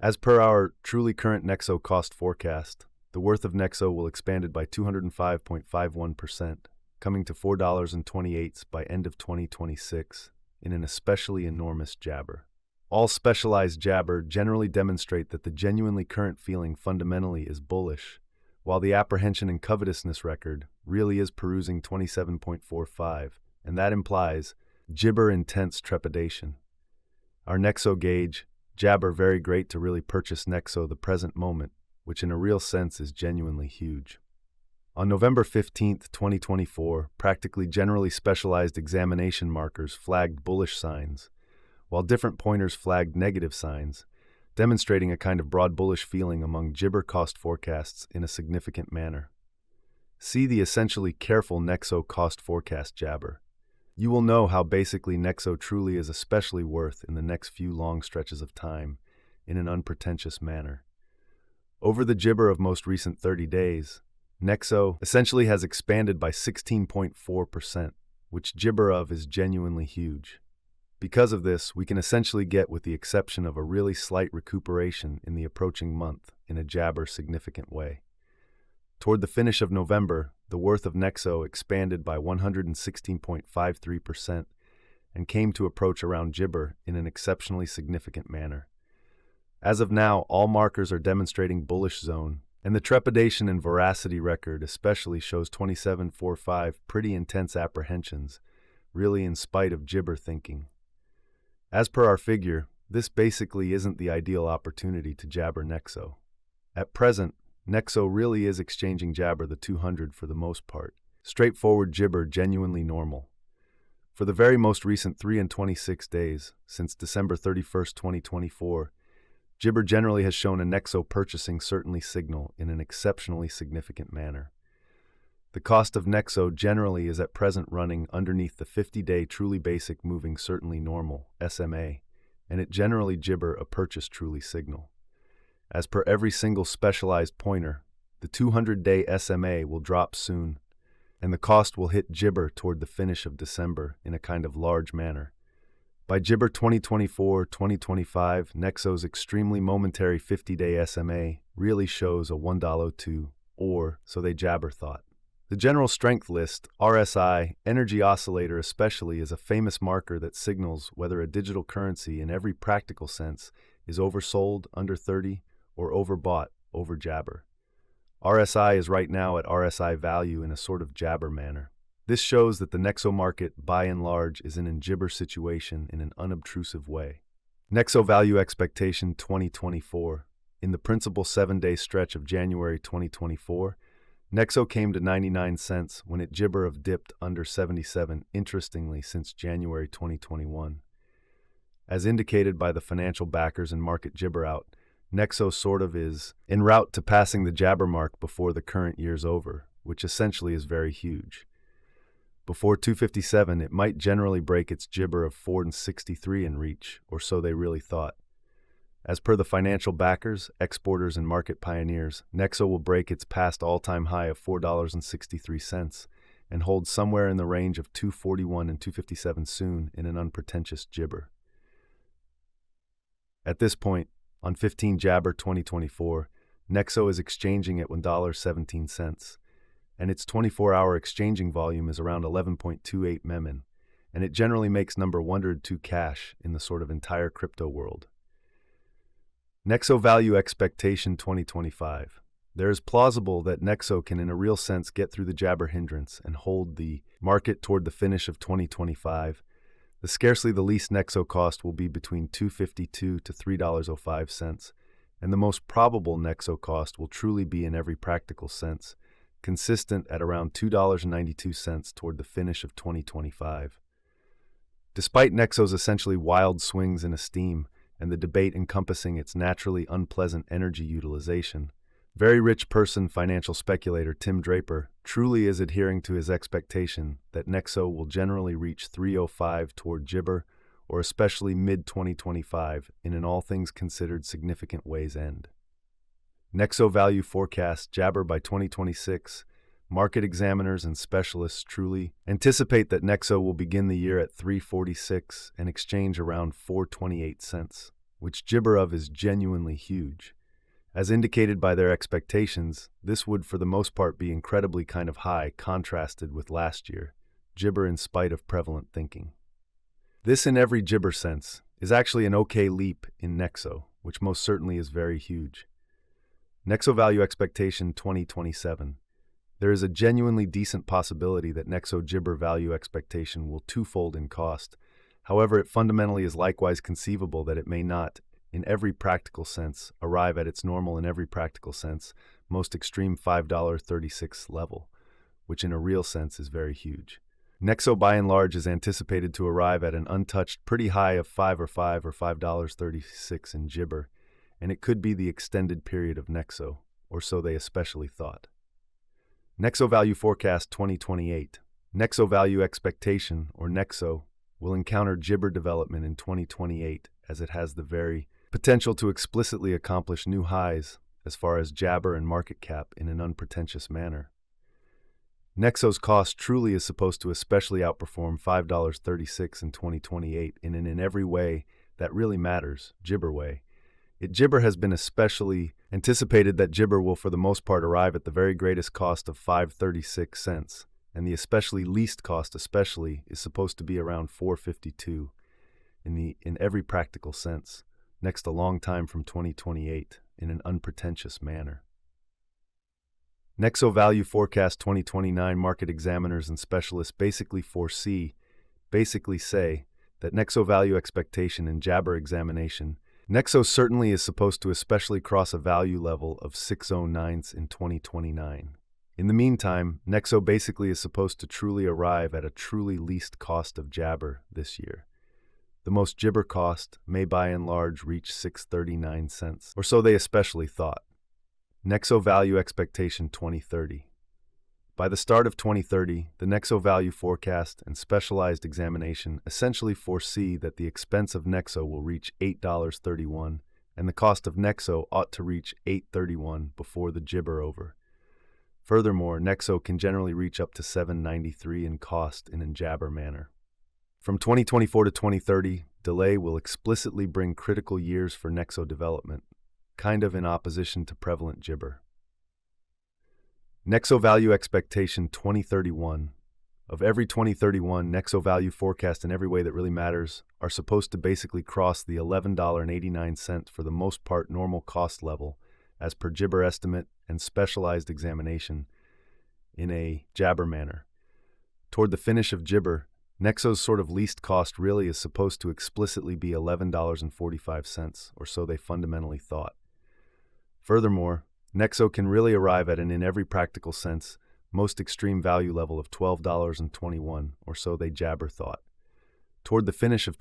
As per our truly current Nexo cost forecast, the worth of Nexo will expanded by 205.51%, coming to $4.28 by end of 2026, in an especially enormous jabber. All specialized jabber generally demonstrate that the genuinely current feeling fundamentally is bullish, while the apprehension and covetousness record really is perusing 27.45, and that implies jibber intense trepidation. Our Nexo gauge, jabber very great to really purchase Nexo the present moment, which in a real sense is genuinely huge. On November 15, 2024, practically generally specialized examination markers flagged bullish signs, while different pointers flagged negative signs, demonstrating a kind of broad bullish feeling among jibber cost forecasts in a significant manner. See the essentially careful Nexo cost forecast jabber. You will know how basically Nexo truly is especially worth in the next few long stretches of time, in an unpretentious manner. Over the jibber of most recent 30 days, Nexo essentially has expanded by 16.4%, which jibber of is genuinely huge. Because of this, we can essentially get, with the exception of a really slight recuperation in the approaching month, in a jabber significant way. Toward the finish of November, the worth of Nexo expanded by 116.53% and came to approach around jibber in an exceptionally significant manner. As of now, all markers are demonstrating bullish zone, and the trepidation and veracity record especially shows 27.45 pretty intense apprehensions, really in spite of jibber thinking. As per our figure, this basically isn't the ideal opportunity to jabber Nexo. At present, Nexo really is exchanging jabber the 200 for the most part. Straightforward jibber genuinely normal. For the very most recent 3 and 26 days, since December 31st, 2024, jibber generally has shown a Nexo purchasing certainly signal in an exceptionally significant manner. The cost of Nexo generally is at present running underneath the 50-day truly basic moving certainly normal, SMA, and it generally jibber a purchase truly signal. As per every single specialized pointer, the 200-day SMA will drop soon, and the cost will hit jibber toward the finish of December in a kind of large manner. By jibber 2024-2025, Nexo's extremely momentary 50-day SMA really shows a $1.02, or so they jabber thought. The general strength list, RSI, energy oscillator especially, is a famous marker that signals whether a digital currency in every practical sense is oversold, under 30, or overbought, over jabber. RSI is right now at RSI value in a sort of jabber manner. This shows that the Nexo market, by and large, is in a jibber situation in an unobtrusive way. Nexo value expectation 2024. In the principal 7-day stretch of January 2024, Nexo came to 99 cents when it jibber of dipped under 77, interestingly, since January 2021. As indicated by the financial backers and market jibber out, Nexo sort of is en route to passing the jabber mark before the current year's over, which essentially is very huge. Before 257, it might generally break its jibber of 4.63 and reach, or so they really thought. As per the financial backers, exporters, and market pioneers, Nexo will break its past all-time high of $4.63 and hold somewhere in the range of 241 and 257 soon in an unpretentious jibber. At this point, on 15 Jabber 2024, Nexo is exchanging at $1.17, and its 24-hour exchanging volume is around 11.28 memin, and it generally makes number 102 cash in the sort of entire crypto world. Nexo value expectation 2025. There is plausible that Nexo can in a real sense get through the jabber hindrance and hold the market toward the finish of 2025. The scarcely the least Nexo cost will be between $2.52 to $3.05, and the most probable Nexo cost will truly be in every practical sense, consistent at around $2.92 toward the finish of 2025. Despite Nexo's essentially wild swings in esteem and the debate encompassing its naturally unpleasant energy utilization, very rich person financial speculator Tim Draper truly is adhering to his expectation that Nexo will generally reach 305 toward jibber, or especially mid-2025, in an all things considered significant way's end. Nexo value forecast jabber by 2026. Market examiners and specialists truly anticipate that Nexo will begin the year at 346 and exchange around 4.28 cents. which gibber of is genuinely huge. As indicated by their expectations, this would for the most part be incredibly kind of high contrasted with last year, gibber in spite of prevalent thinking. This in every gibber sense is actually an okay leap in Nexo, which most certainly is very huge. Nexo value expectation 2027. There is a genuinely decent possibility that Nexo gibber value expectation will twofold in cost. However, it fundamentally is likewise conceivable that it may not, in every practical sense, arrive at its normal in every practical sense, most extreme $5.36 level, which in a real sense is very huge. Nexo by and large is anticipated to arrive at an untouched pretty high of $5 or $5.36 in gibber, and it could be the extended period of Nexo, or so they especially thought. Nexo value forecast 2028. Nexo value expectation, or Nexo, will encounter gibber development in 2028 as it has the very potential to explicitly accomplish new highs as far as jabber and market cap in an unpretentious manner. Nexo's cost truly is supposed to especially outperform $5.36 in 2028 in every way that really matters, gibber way. Gibber has been especially anticipated that gibber will for the most part arrive at the very greatest cost of $5.36, and the especially least cost especially is supposed to be around $4.52 in every practical sense, next a long time from 2028 in an unpretentious manner. Nexo value forecast 2029 market examiners and specialists basically say that Nexo value expectation and jabber examination, Nexo certainly is supposed to especially cross a value level of 609s in 2029. In the meantime, Nexo basically is supposed to truly arrive at a truly least cost of jabber this year. The most gibber cost may by and large reach 639 cents, or so they especially thought. Nexo value expectation 2030. By the start of 2030, the Nexo value forecast and specialized examination essentially foresee that the expense of Nexo will reach $8.31, and the cost of Nexo ought to reach $8.31 before the gibber over. Furthermore, Nexo can generally reach up to $7.93 in cost in a jabber manner. From 2024 to 2030, delay will explicitly bring critical years for Nexo development, kind of in opposition to prevalent gibber. Nexo value expectation 2031. Of every 2031, Nexo value forecast in every way that really matters are supposed to basically cross the $11.89 for the most part normal cost level as per gibber estimate and specialized examination in a jabber manner. Toward the finish of gibber, Nexo's sort of least cost really is supposed to explicitly be $11.45, or so they fundamentally thought. Furthermore, Nexo can really arrive at an in every practical sense most extreme value level of $12.21, or so they jabber thought. Toward the finish of